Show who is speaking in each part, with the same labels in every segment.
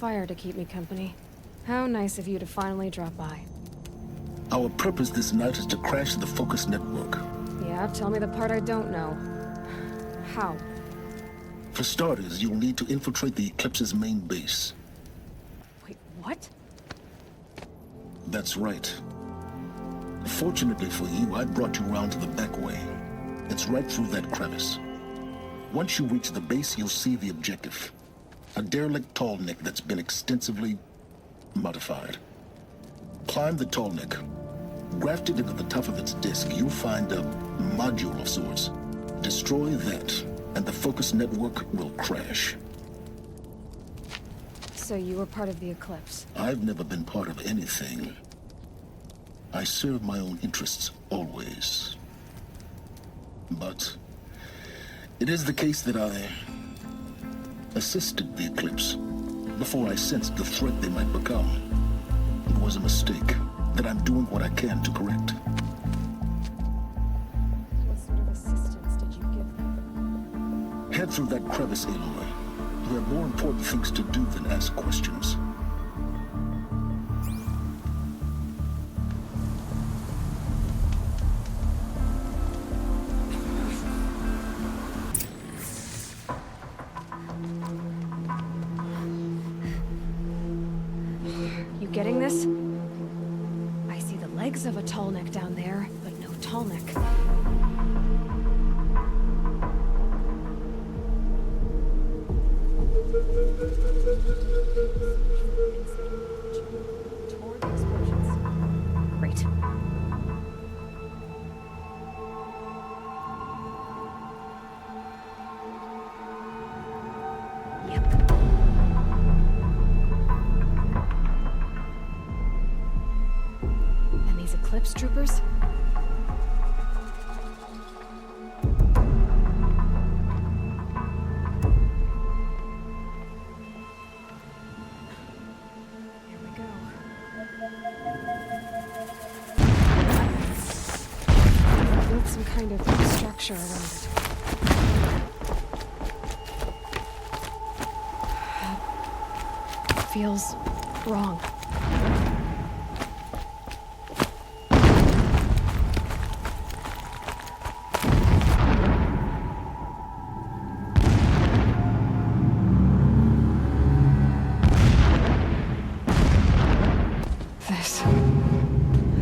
Speaker 1: fire to keep me company. How nice of you to finally drop by.
Speaker 2: Our purpose this night is to crash the Focus network.
Speaker 1: Yeah, tell me the part I don't know. How?
Speaker 2: For starters, you'll need to infiltrate the Eclipse's main base.
Speaker 1: Wait, what?
Speaker 2: That's right. Fortunately for you, I brought you round to the back way. It's right through that crevice. Once you reach the base, you'll see the objective. A derelict tall neck that's been extensively modified. Climb the tall neck. Grafted into the top of its disk, you'll find a module of sorts. Destroy that, and the Focus network will crash.
Speaker 1: So you were part of the Eclipse?
Speaker 2: I've never been part of anything. I serve my own interests, always. But it is the case that I assisted the Eclipse before I sensed the threat they might become. It was a mistake that I'm doing what I can to correct.
Speaker 1: What sort of assistance did you give them?
Speaker 2: Head through that crevice, Aloy. You have more important things to do than ask questions.
Speaker 1: You getting this? I see the legs of a tall neck down there, but no tall neck. Toward the explosions. Great. Yep. And these Eclipse troopers? Here we go. Build some kind of structure around it. That feels wrong.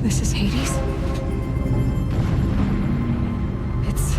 Speaker 1: This is Hades? It's...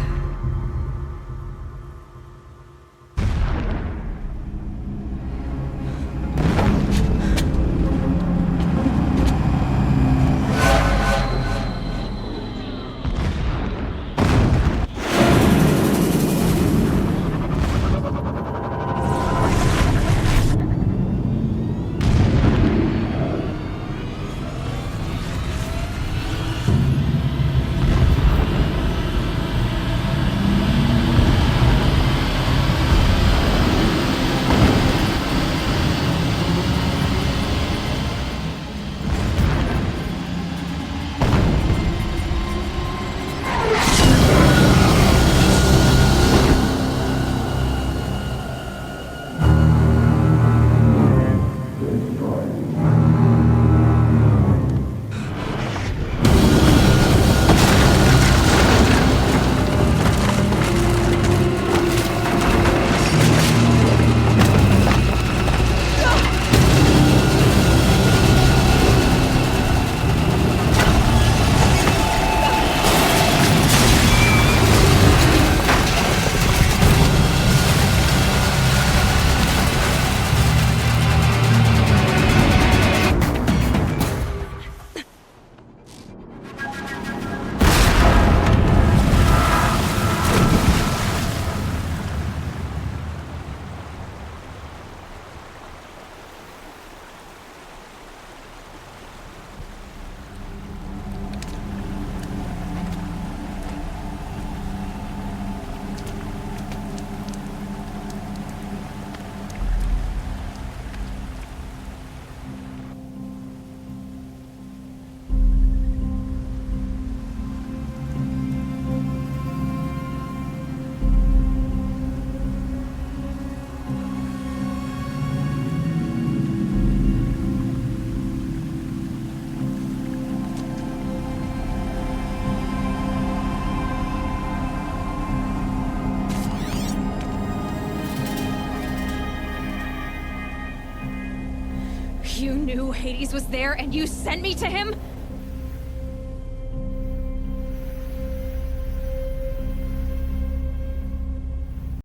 Speaker 1: knew Hades was there and you sent me to him?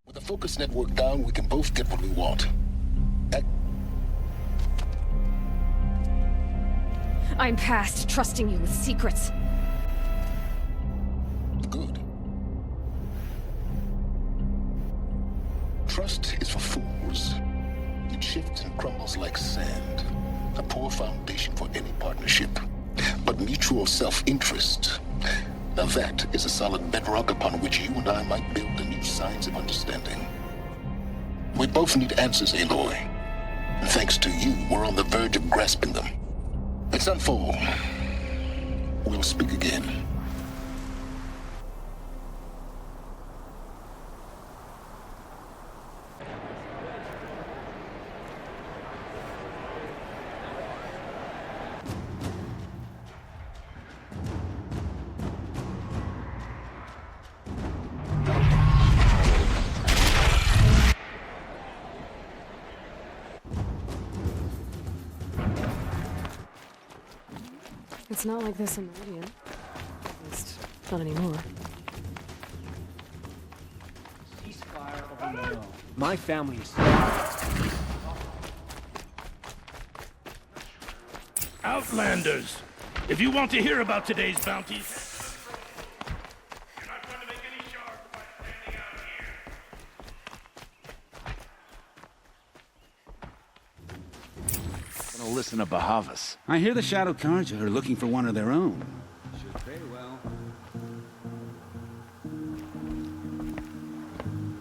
Speaker 2: With the focus network down, we can both get what we want.
Speaker 1: I'm past trusting you with secrets.
Speaker 2: Good. Trust is for fools. It shifts and crumbles like sand. A poor foundation for any partnership. But mutual self-interest, now that is a solid bedrock upon which you and I might build the new signs of understanding. We both need answers, Aloy. And thanks to you, we're on the verge of grasping them. Let's unfold. We'll speak again.
Speaker 1: It's not like this in Meridian. At least, not anymore.
Speaker 3: Ceasefire or no. My family's...
Speaker 4: Outlanders! If you want to hear about today's bounties, you're not going to make any sharp by standing out here.
Speaker 5: Gonna listen to Bahavas.
Speaker 6: I hear the Shadow Carja are looking for one of their own.
Speaker 3: Should pay well.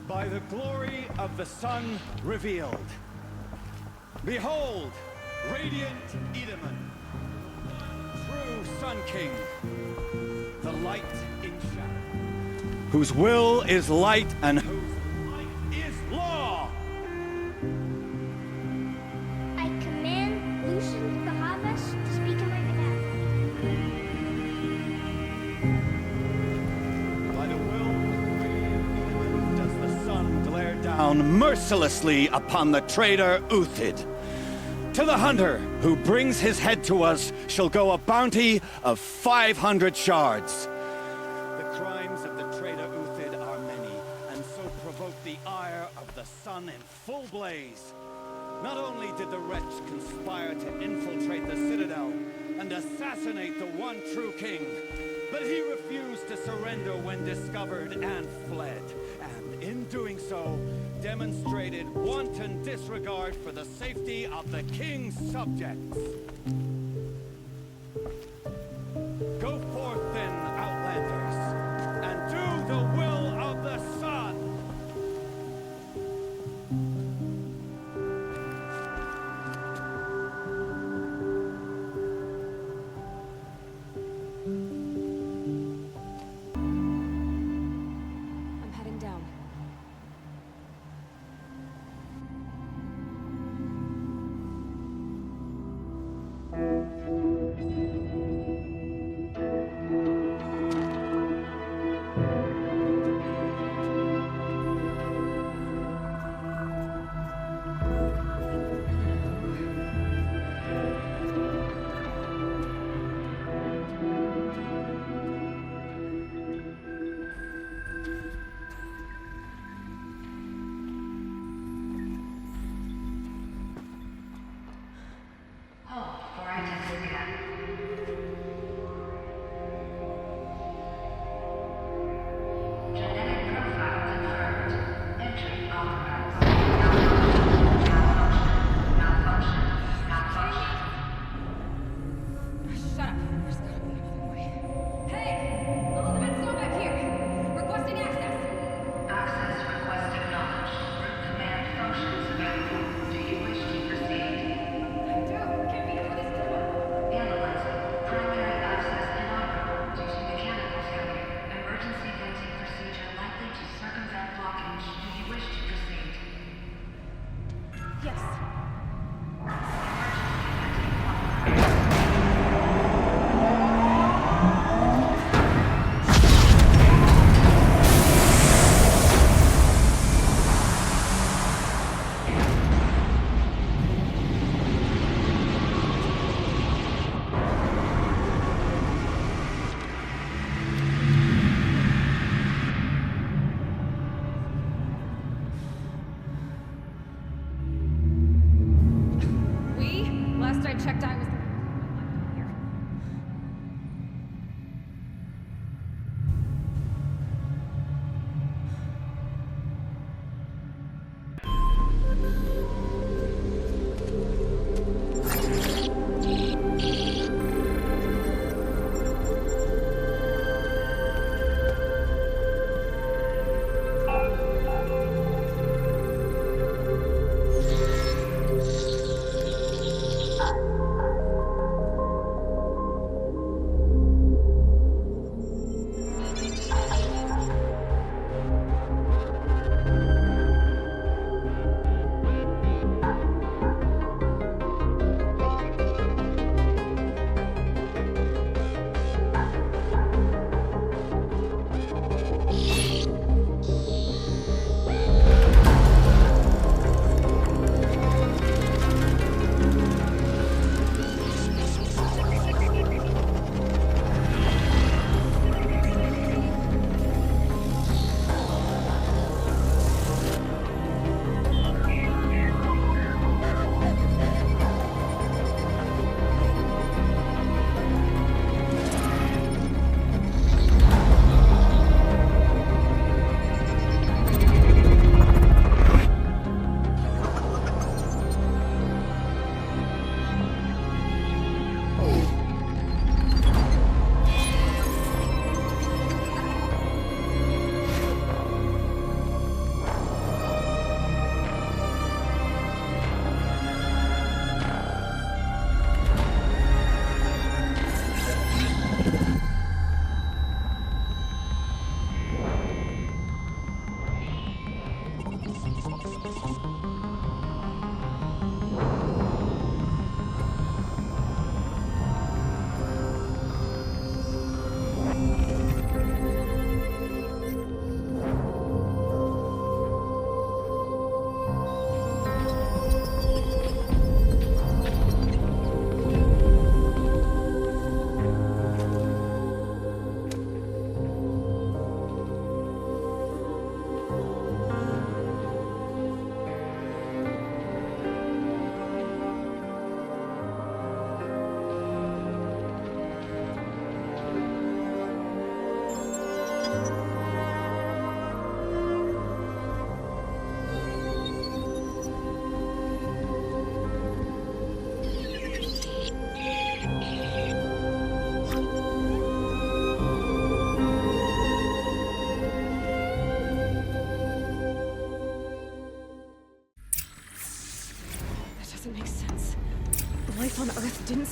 Speaker 7: By the glory of the sun revealed. Behold, radiant Edaman, true Sun King, the light in shadow, whose will is light and whose light is law.
Speaker 8: I command Lucian Bahavas to speak in my behalf.
Speaker 7: By the will of radiant Edaman does the sun glare down mercilessly upon the traitor Uthid. To the hunter who brings his head to us shall go a bounty of 500 shards. The crimes of the traitor Uthid are many, and so provoke the ire of the sun in full blaze. Not only did the wretch conspire to infiltrate the citadel and assassinate the one true king, but he refused to surrender when discovered and fled, and in doing so, demonstrated wanton disregard for the safety of the king's subjects. Go forth then, Outlanders, and do the will of the sun!
Speaker 1: I'm heading down.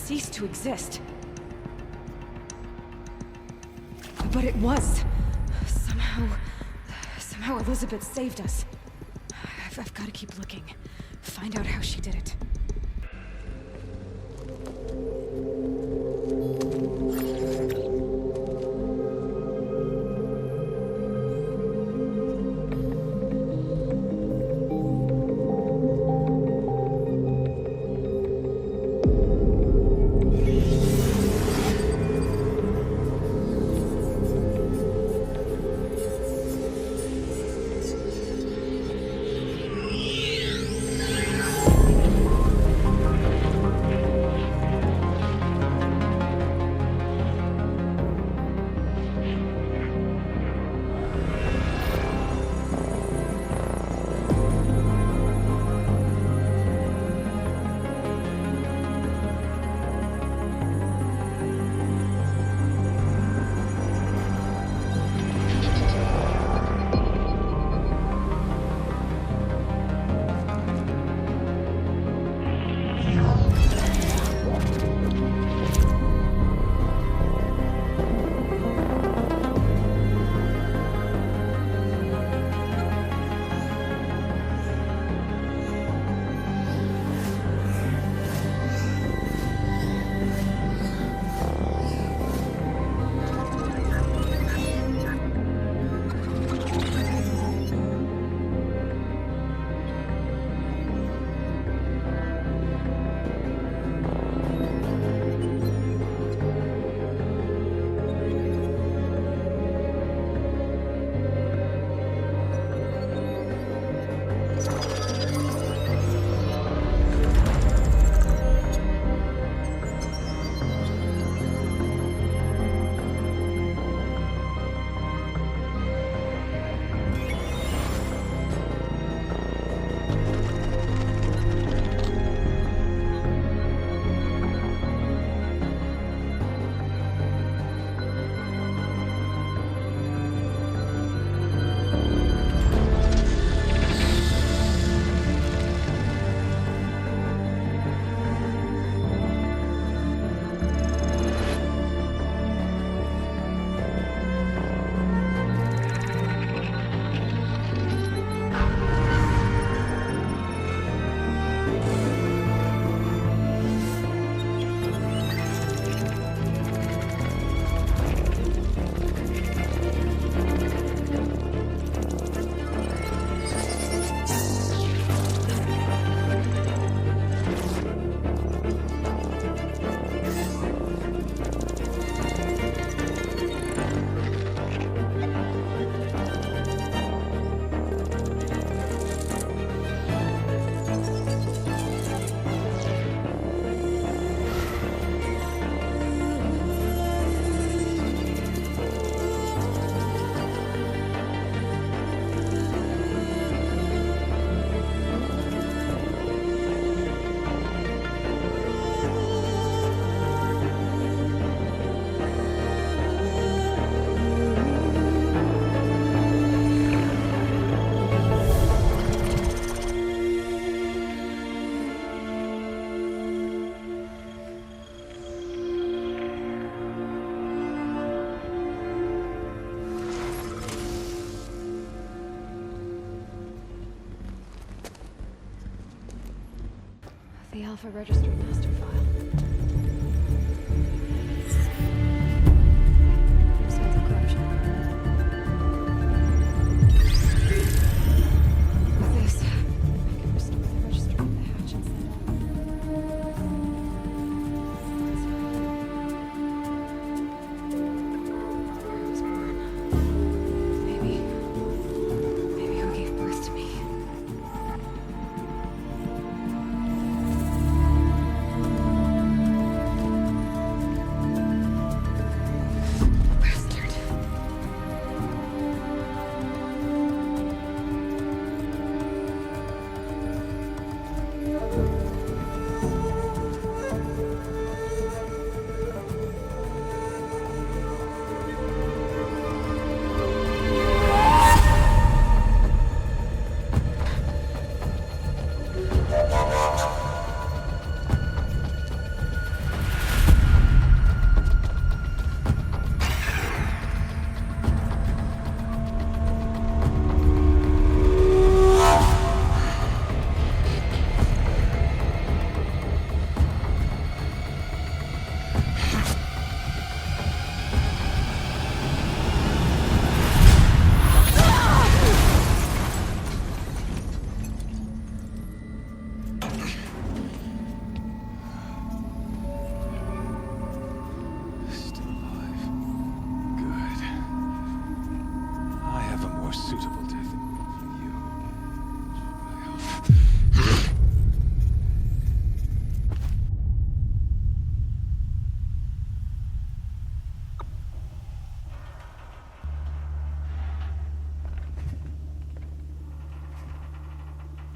Speaker 1: cease to exist. But it was. Somehow Elizabeth saved us. I've got to keep looking. Find out how she did it. The Alpha Registered Master File. Signs of corruption. With this, I can restore the registry of the hatch instead. Where I was born. Maybe who gave birth to me.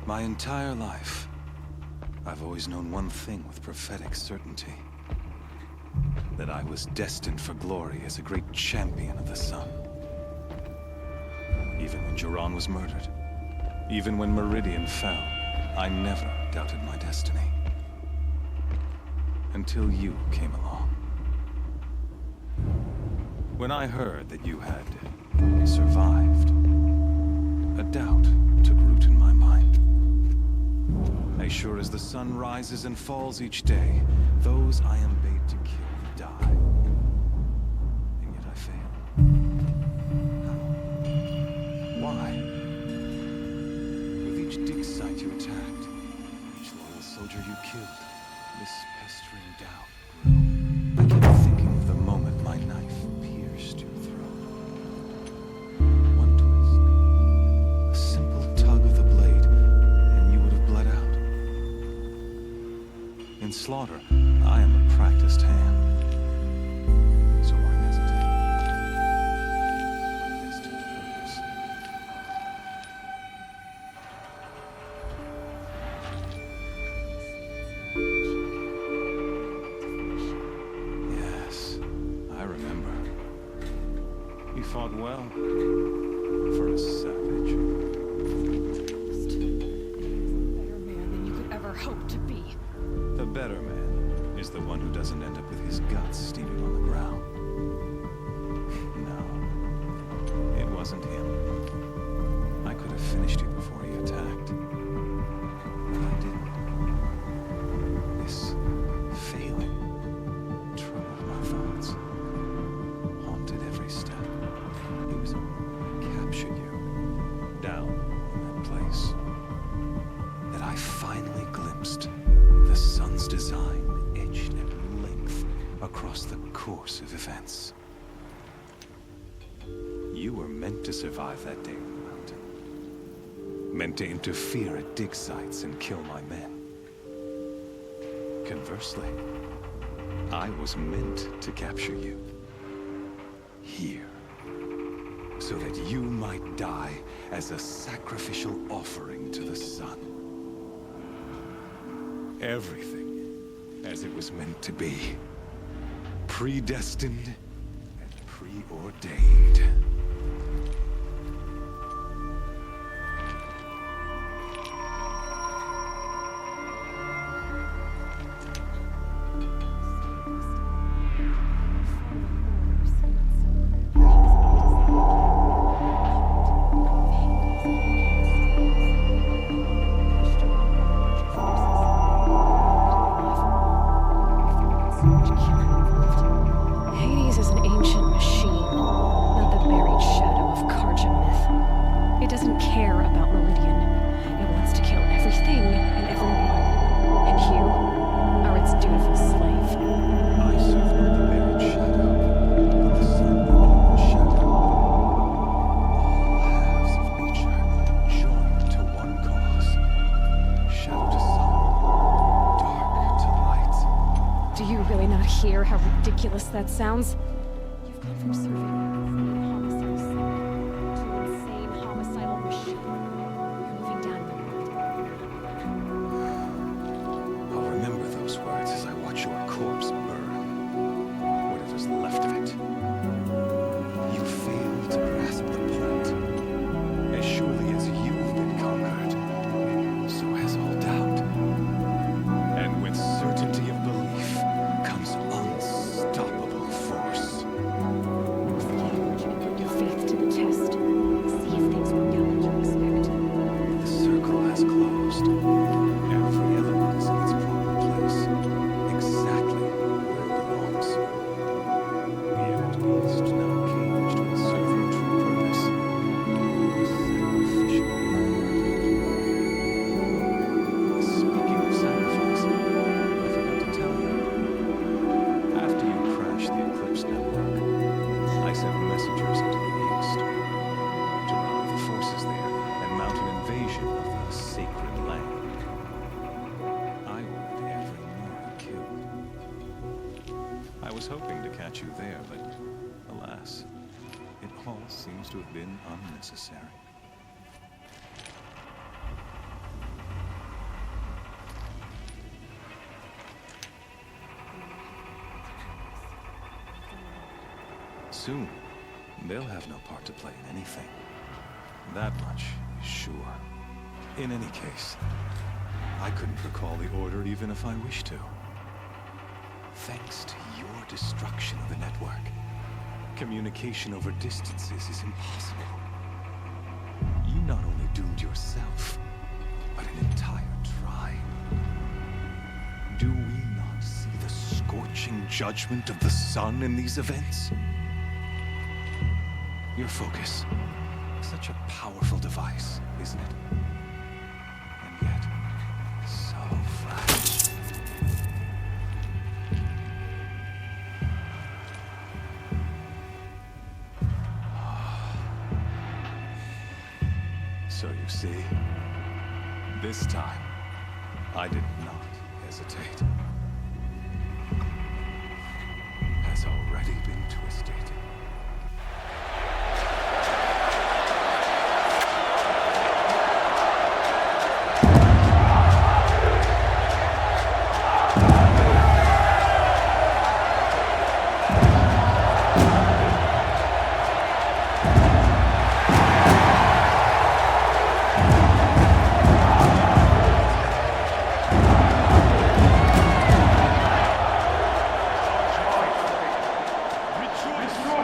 Speaker 5: My entire life, I've always known one thing with prophetic certainty. That I was destined for glory as a great champion of the sun. Even when Jiran was murdered, even when Meridian fell, I never doubted my destiny. Until you came along. When I heard that you had survived, a doubt took root in my mind. As sure as the sun rises and falls each day, those I am bade to kill die. And yet I fail. How? Why? With each dig site you attacked, each loyal soldier you killed, this pestering doubt grew. I kept thinking of the moment my knife pierced your throat. One twist, a simple tug of the blade, and you would have bled out. In slaughter, I am a practiced hand. So why hesitate? Destined purpose. Yes, I remember. You fought well. For a savage.
Speaker 1: Better man than you could ever hope to be.
Speaker 5: The better man is the one who doesn't end up with his guts steaming on the ground. No, it wasn't him. I could have finished you before he attacked. But I didn't. This failing troubled my thoughts, haunted every step. It was only when I captured you, down in that place, that I finally glimpsed the sun's design etched at length across the course of events. You were meant to survive that day on the mountain. Meant to interfere at dig sites and kill my men. Conversely, I was meant to capture you. Here. So that you might die as a sacrificial offering to the sun. Everything as it was meant to be. Predestined and preordained.
Speaker 1: Hades is an ancient machine, not the buried shadow of Karja myth. It doesn't care about Meridian. It wants to kill everything and everyone. And you are its dutiful slave.
Speaker 5: I serve not the buried shadow, but the sun own shadow. All halves of nature joined to one cause. Shadow to sun, dark to light.
Speaker 1: Do you really not hear how ridiculous that sounds? You've gone from serving a homicidal son to an insane homicidal machine. You're moving down in the world.
Speaker 5: I'll remember those words as I watch your corpse burn. Whatever's left of it. You fail to grasp the point. As surely as you've been conquered, so has all doubt. And with certainty of belief comes unstoppable force.
Speaker 1: See how much you can put your faith to the test. See if things work out like you expect.
Speaker 5: The circle has closed. Every element is in its proper place. Exactly where it belongs. The errant beast now caged will serve her true purpose. Sacrificial. Speaking of sacrifice, I forgot to tell you. After you crashed the Eclipse network, I sent messengers into the east to rally the forces there and mount an invasion of the sacred land. I wanted every mortal killed. I was hoping to catch you there, but alas, it all seems to have been unnecessary. soon, they'll have no part to play in anything. That much is sure. In any case, I couldn't recall the order even if I wished to. Thanks to your destruction of the network, communication over distances is impossible. You not only doomed yourself, but an entire tribe. Do we not see the scorching judgment of the sun in these events? Your focus, such a powerful device, isn't it? And yet, so fragile. So you see, this time, I did not hesitate. Has already been twisted.
Speaker 4: Rejoice!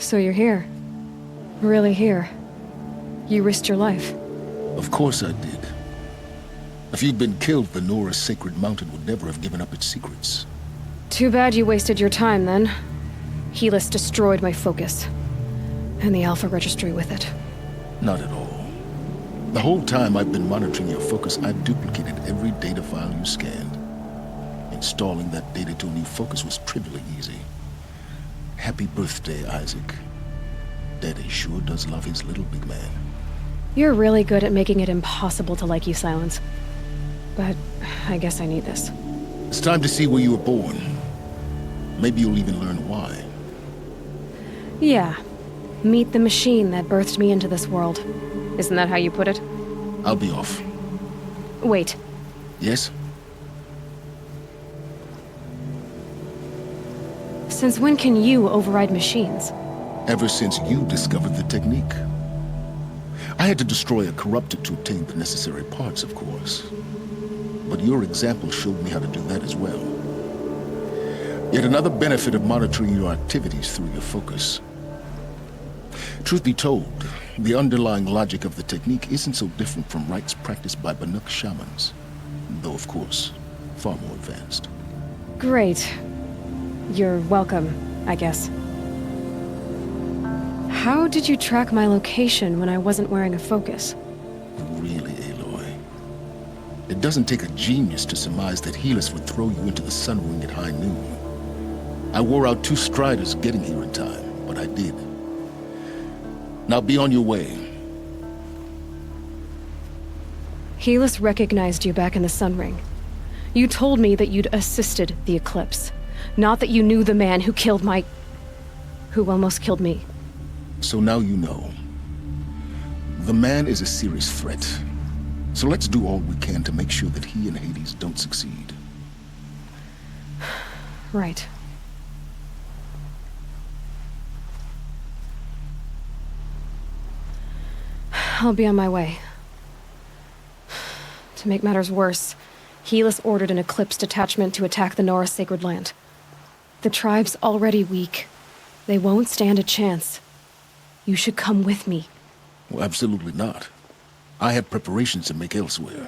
Speaker 1: So you're here. Really here. You risked your life.
Speaker 2: Of course I did. If you'd been killed, the Nora's sacred mountain would never have given up its secrets.
Speaker 1: Too bad you wasted your time, then. Helis destroyed my focus. And the Alpha Registry with it.
Speaker 2: Not at all. The whole time I've been monitoring your focus, I've duplicated every data file you scanned. Installing that data to a new focus was trivially easy. Happy birthday, Isaac. Daddy sure does love his little big man.
Speaker 1: You're really good at making it impossible to like you, Silence. But I guess I need this.
Speaker 2: It's time to see where you were born. Maybe you'll even learn why.
Speaker 1: Yeah. Meet the machine that birthed me into this world. Isn't that how you put it?
Speaker 2: I'll be off.
Speaker 1: Wait.
Speaker 2: Yes?
Speaker 1: Since when can you override machines?
Speaker 2: Ever since you discovered the technique. I had to destroy a corrupted to obtain the necessary parts, of course. But your example showed me how to do that as well. Yet another benefit of monitoring your activities through your focus. Truth be told, the underlying logic of the technique isn't so different from rites practiced by Banuk shamans. Though, of course, far more advanced.
Speaker 1: Great. You're welcome, I guess. How did you track my location when I wasn't wearing a focus?
Speaker 2: Really, Aloy? It doesn't take a genius to surmise that Helis would throw you into the sun ring at high noon. I wore out 2 striders getting here in time, but I did. Now be on your way.
Speaker 1: Helis recognized you back in the Sun Ring. You told me that you'd assisted the Eclipse. Not that you knew the man who killed who almost killed me.
Speaker 2: So now you know. The man is a serious threat. So let's do all we can to make sure that he and Hades don't succeed.
Speaker 1: Right. I'll be on my way. To make matters worse, Helis ordered an Eclipse detachment to attack the Nora Sacred Land. The tribe's already weak. They won't stand a chance. You should come with me.
Speaker 2: Well, absolutely not. I have preparations to make elsewhere.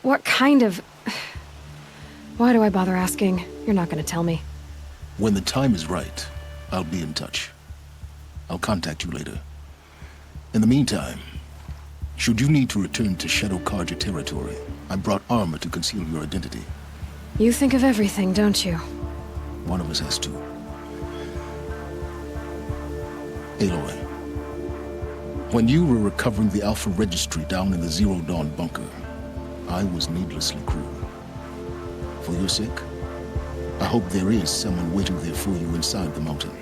Speaker 1: What kind of... Why do I bother asking? You're not gonna tell me.
Speaker 2: When the time is right, I'll be in touch. I'll contact you later. In the meantime, should you need to return to Shadow Karja territory, I brought armor to conceal your identity.
Speaker 1: You think of everything, don't you?
Speaker 2: One of us has to. Aloy, when you were recovering the Alpha Registry down in the Zero Dawn bunker, I was needlessly cruel. For your sake, I hope there is someone waiting there for you inside the mountain.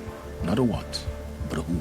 Speaker 2: Not a what, but a who.